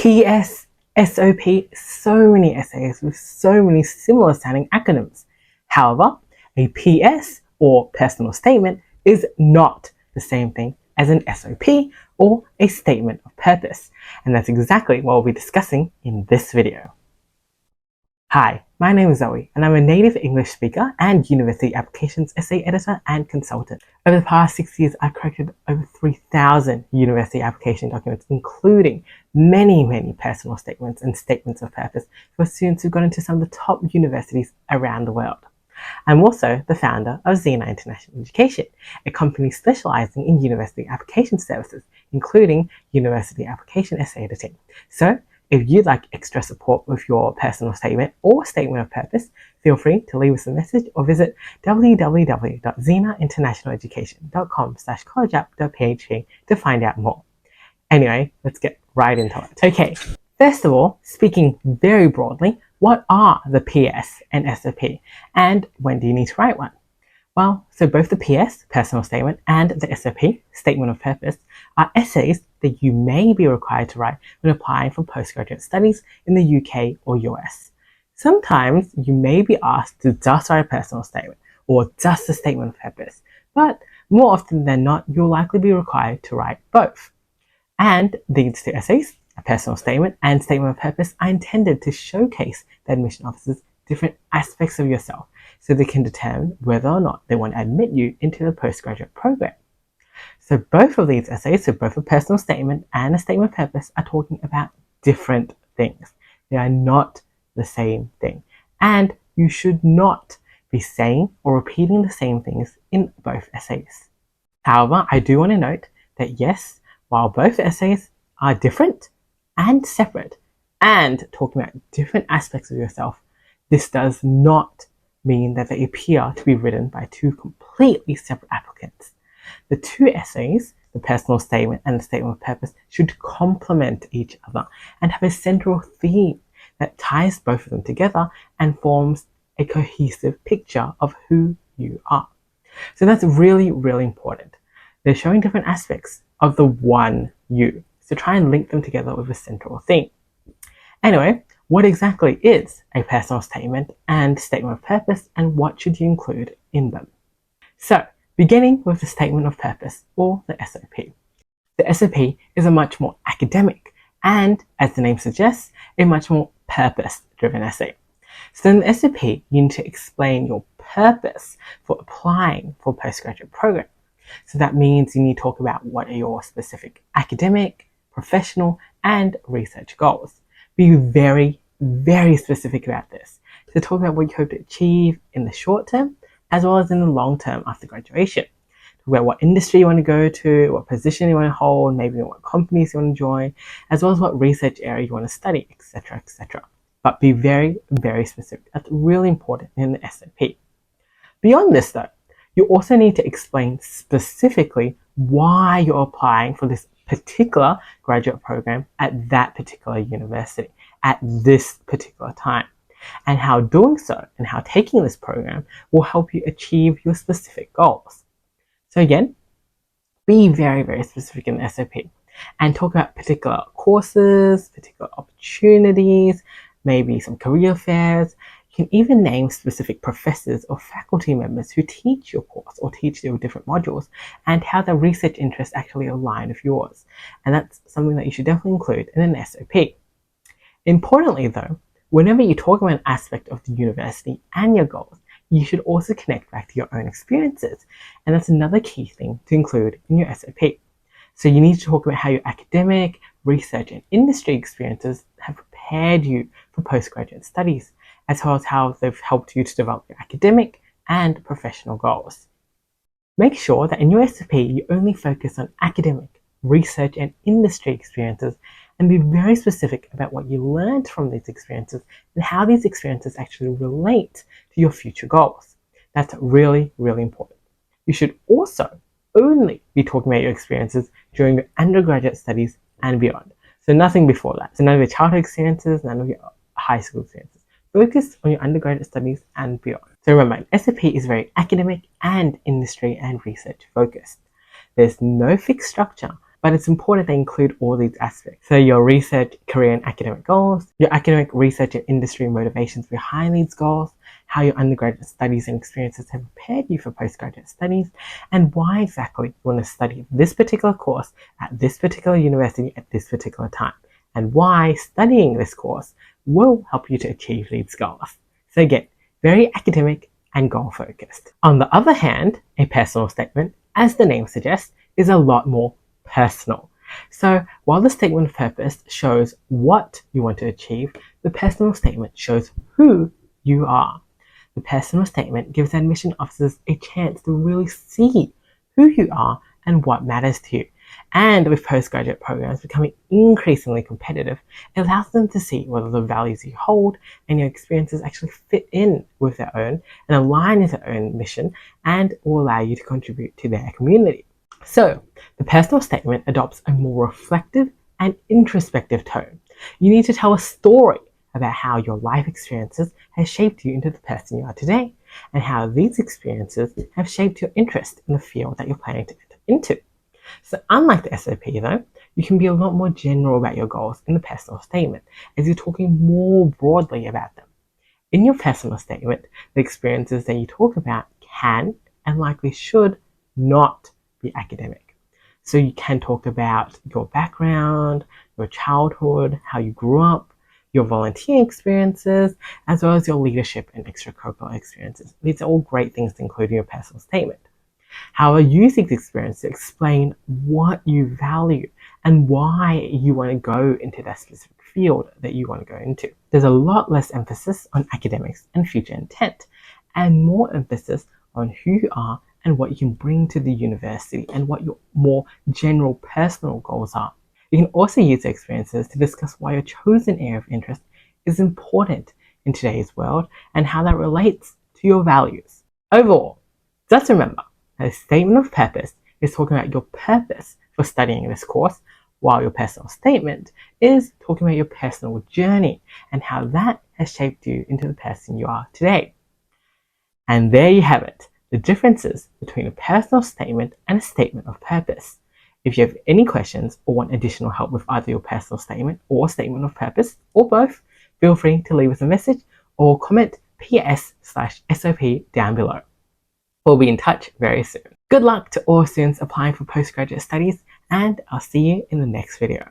PS, SOP, so many essays with so many similar sounding acronyms. However, a PS or personal statement is not the same thing as an SOP or a statement of purpose, and that's exactly what we'll be discussing in this video. Hi, my name is Zoe, and I'm a native English speaker and university applications essay editor and consultant. Over the past 6 years, I've corrected over 3,000 university application documents, including many personal statements and statements of purpose for students who've gone into some of the top universities around the world. I'm also the founder of Xena International Education, a company specializing in university application services, including university application essay editing. So, if you'd like extra support with your personal statement or statement of purpose, feel free to leave us a message or visit www.xenainternationaleducation.com/collegeapp.php to find out more. Anyway, let's get right into it. Okay, first of all, speaking very broadly, what are the PS and SOP, and when do you need to write one? Well, so both the PS, personal statement, and the SOP, statement of purpose, are essays that you may be required to write when applying for postgraduate studies in the UK or US. Sometimes you may be asked to just write a personal statement or just a statement of purpose, but more often than not, you'll likely be required to write both. And these two essays, a personal statement and statement of purpose, are intended to showcase the admission officers different aspects of yourself so they can determine whether or not they want to admit you into the postgraduate program. So both of these essays, so both a personal statement and a statement of purpose, are talking about different things. They are not the same thing. And you should not be saying or repeating the same things in both essays. However, I do want to note that yes, while both essays are different and separate and talking about different aspects of yourself, this does not mean that they appear to be written by two completely separate applicants. The two essays, the personal statement and the statement of purpose, should complement each other and have a central theme that ties both of them together and forms a cohesive picture of who you are. So that's really important. They're showing different aspects of the one you, so try and link them together with a central theme. Anyway, what exactly is a personal statement and statement of purpose, and what should you include in them? So, beginning with the statement of purpose, or the SOP. The SOP is a much more academic and, as the name suggests, a much more purpose-driven essay. So in the SOP, you need to explain your purpose for applying for a postgraduate program. So that means you need to talk about what are your specific academic, professional, and research goals. Be very specific about this. So talk about what you hope to achieve in the short term, as well as in the long term after graduation. Talk about what industry you want to go to, what position you want to hold, maybe what companies you want to join, as well as what research area you want to study, etc. But be very specific. That's really important in the SOP. Beyond this though, you also need to explain specifically why you're applying for this particular graduate program at that particular university at this particular time, and how doing so and how taking this program will help you achieve your specific goals. So again, be very specific in the SOP and talk about particular courses, particular opportunities, maybe some career fairs. You can even name specific professors or faculty members who teach your course or teach your different modules, and how their research interests actually align with yours. And that's something that you should definitely include in an SOP. Importantly though, whenever you talk about an aspect of the university and your goals, you should also connect back to your own experiences. And that's another key thing to include in your SOP. So you need to talk about how your academic, research, and industry experiences have prepared you for postgraduate studies, as well as how they've helped you to develop your academic and professional goals. Make sure that in your SOP you only focus on academic, research, and industry experiences, and be very specific about what you learned from these experiences and how these experiences actually relate to your future goals. That's really important. You should also only be talking about your experiences during your undergraduate studies and beyond. So nothing before that. So none of your childhood experiences, none of your high school experiences. Focus on your undergraduate studies and beyond. So remember, SOP is very academic and industry and research focused. There's no fixed structure, but it's important they include all these aspects. So your research, career and academic goals, your academic research and industry motivations behind these goals, how your undergraduate studies and experiences have prepared you for postgraduate studies, and why exactly you want to study this particular course at this particular university at this particular time, and why studying this course will help you to achieve these goals. So again, very academic and goal focused. On the other hand, a personal statement, as the name suggests, is a lot more personal. So while the statement of purpose shows what you want to achieve, the personal statement shows who you are. The personal statement gives admission officers a chance to really see who you are and what matters to you. And with postgraduate programs becoming increasingly competitive, it allows them to see whether the values you hold and your experiences actually fit in with their own and align with their own mission and will allow you to contribute to their community. So, the personal statement adopts a more reflective and introspective tone. You need to tell a story about how your life experiences have shaped you into the person you are today, and how these experiences have shaped your interest in the field that you're planning to enter into. So unlike the SOP though, you can be a lot more general about your goals in the personal statement, as you're talking more broadly about them. In your personal statement, the experiences that you talk about can and likely should not be academic. So you can talk about your background, your childhood, how you grew up, your volunteer experiences, as well as your leadership and extracurricular experiences. These are all great things to include in your personal statement. However, use these experiences to explain what you value and why you want to go into that specific field that you want to go into. There's a lot less emphasis on academics and future intent, and more emphasis on who you are and what you can bring to the university and what your more general personal goals are. You can also use the experiences to discuss why your chosen area of interest is important in today's world and how that relates to your values. Overall, just remember, a statement of purpose is talking about your purpose for studying this course, while your personal statement is talking about your personal journey and how that has shaped you into the person you are today. And there you have it, the differences between a personal statement and a statement of purpose. If you have any questions or want additional help with either your personal statement or statement of purpose, or both, feel free to leave us a message or comment PS/SOP down below. We'll be in touch very soon. Good luck to all students applying for postgraduate studies, and I'll see you in the next video.